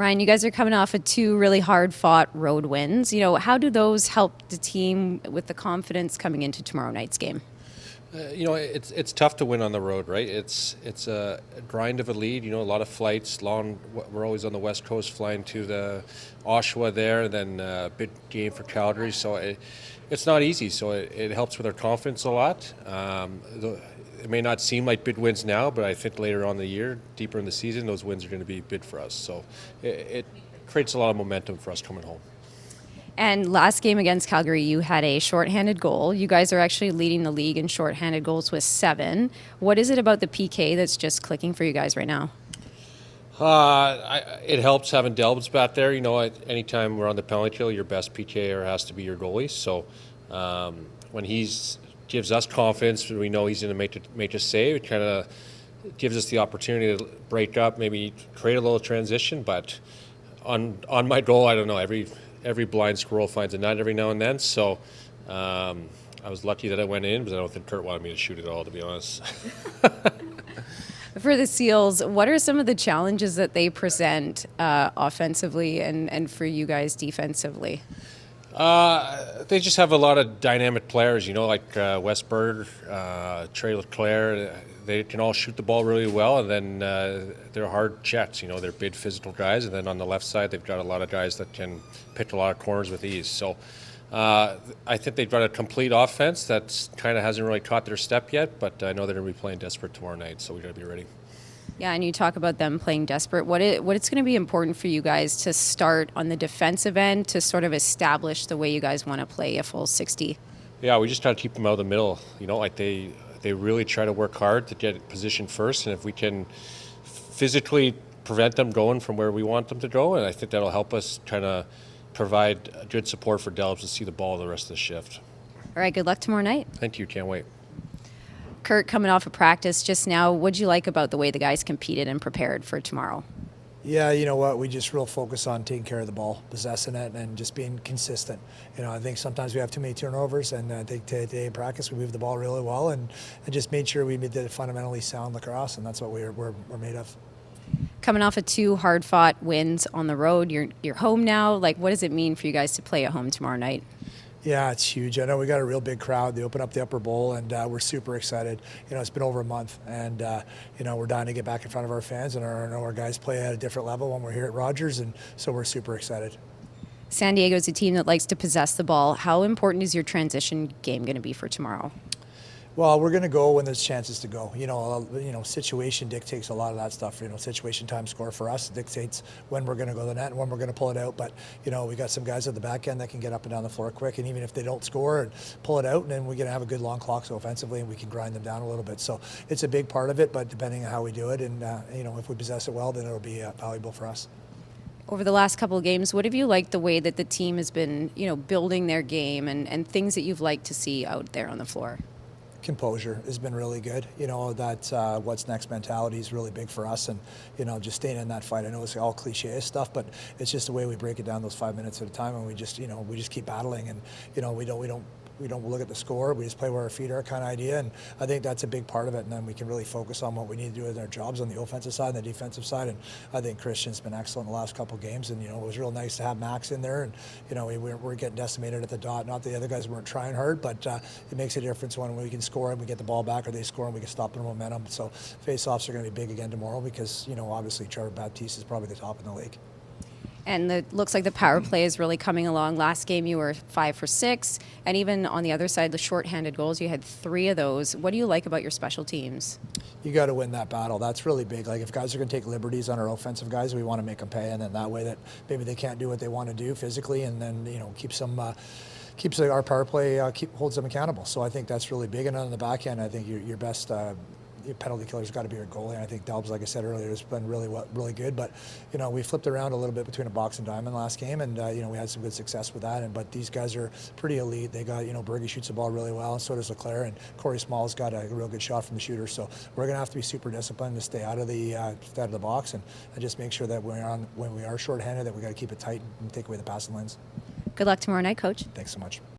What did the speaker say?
Ryan, you guys are coming off of two really hard-fought road wins. How do those help the team with the confidence coming into tomorrow night's game? It's tough to win on the road, right? It's a grind of a lead. A lot of flights. We're always on the West Coast, flying to the Oshawa there, and then a big game for Calgary. So it's not easy. So it helps with our confidence a lot. It may not seem like big wins now, but I think later on in the year, deeper in the season, those wins are going to be big for us. So it creates a lot of momentum for us coming home. And last game against Calgary, you had a shorthanded goal. You guys are actually leading the league in shorthanded goals with 7. What is it about the PK that's just clicking for you guys right now? It helps having Delbs back there. Anytime we're on the penalty kill, your best PKer has to be your goalie. So when he's gives us confidence, we know he's going to make a save. It kind of gives us the opportunity to break up, maybe create a little transition. But on my goal, I don't know, every blind squirrel finds a nut every now and then. So I was lucky that I went in, but I don't think Curt wanted me to shoot it all, to be honest. For the Seals, what are some of the challenges that they present offensively and for you guys defensively? They just have a lot of dynamic players, like Westberg, Trey Leclerc. They can all shoot the ball really well, and then they're hard checks. They're big physical guys, and then on the left side, they've got a lot of guys that can pick a lot of corners with ease. So I think they've got a complete offense that kind of hasn't really caught their step yet, but I know they're going to be playing desperate tomorrow night, so we got to be ready. Yeah, and you talk about them playing desperate. What it's going to be important for you guys to start on the defensive end to sort of establish the way you guys want to play a full 60? Yeah, we just got to keep them out of the middle. Like they really try to work hard to get position first, and if we can physically prevent them going from where we want them to go, and I think that'll help us kind of provide good support for Delbs to see the ball the rest of the shift. All right, good luck tomorrow night. Thank you, can't wait. Curt, coming off of practice just now, what'd you like about the way the guys competed and prepared for tomorrow? Yeah, you know what? We just real focus on taking care of the ball, possessing it, and just being consistent. I think sometimes we have too many turnovers, and I think today in practice we moved the ball really well and just made sure we did fundamentally sound lacrosse, and that's what we're made of. Coming off of 2 hard-fought wins on the road, you're home now. What does it mean for you guys to play at home tomorrow night? Yeah, it's huge. I know we got a real big crowd. They open up the upper bowl, and we're super excited. It's been over a month, and we're dying to get back in front of our fans, and our guys play at a different level when we're here at Rogers, and so we're super excited. San Diego's a team that likes to possess the ball. How important is your transition game going to be for tomorrow? Well, we're going to go when there's chances to go. Situation dictates a lot of that stuff. Situation time score for us dictates when we're going to go to the net and when we're going to pull it out. But, we got some guys at the back end that can get up and down the floor quick. And even if they don't score and pull it out, then we're going to have a good long clock so offensively, and we can grind them down a little bit. So it's a big part of it, but depending on how we do it and, if we possess it well, then it'll be valuable for us. Over the last couple of games, what have you liked the way that the team has been, building their game and things that you've liked to see out there on the floor? Composure has been really good. That what's next mentality is really big for us, and just staying in that fight. I know it's all cliche stuff, but it's just the way we break it down those 5 minutes at a time, and we just keep battling, and we don't look at the score. We just play where our feet are, kind of idea, and I think that's a big part of it. And then we can really focus on what we need to do with our jobs on the offensive side and the defensive side. And I think Christian's been excellent in the last couple of games. And it was real nice to have Max in there. And we're getting decimated at the dot. Not the other guys weren't trying hard, but it makes a difference when we can score and we get the ball back, or they score and we can stop their momentum. So face-offs are going to be big again tomorrow because obviously Trevor Baptiste is probably the top in the league. And it looks like the power play is really coming along. Last game you were 5 for 6, and even on the other side, the shorthanded goals, you had 3 of those. What do you like about your special teams? You got to win that battle. That's really big. If guys are going to take liberties on our offensive guys, we want to make them pay, and then that way that maybe they can't do what they want to do physically, and then keeps our power play holds them accountable. So I think that's really big. And on the back end, I think your best. Your penalty killer's got to be your goalie. And I think Delbs, like I said earlier, has been really good. But we flipped around a little bit between a box and diamond last game, and we had some good success with that. But these guys are pretty elite. They got Berge shoots the ball really well, and so does Leclerc. And Corey Small's got a real good shot from the shooter. So we're going to have to be super disciplined to stay out of the box and just make sure that when we are shorthanded, that we got to keep it tight and take away the passing lanes. Good luck tomorrow night, Coach. Thanks so much.